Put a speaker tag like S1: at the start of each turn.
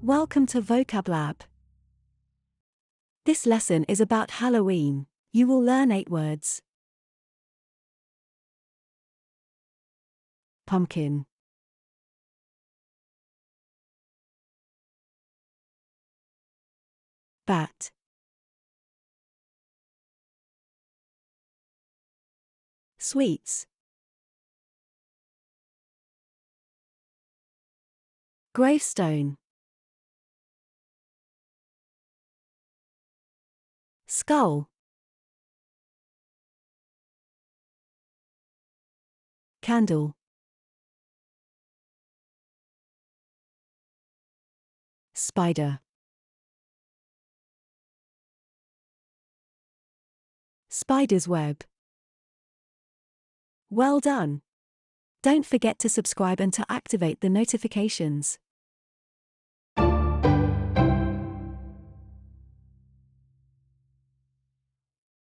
S1: Welcome to Vocablab. This lesson is about Halloween. You will learn 8 words. Pumpkin, bat, sweets, gravestone, skull, candle, spider, spider's web. Well done! Don't forget to subscribe and to activate the notifications.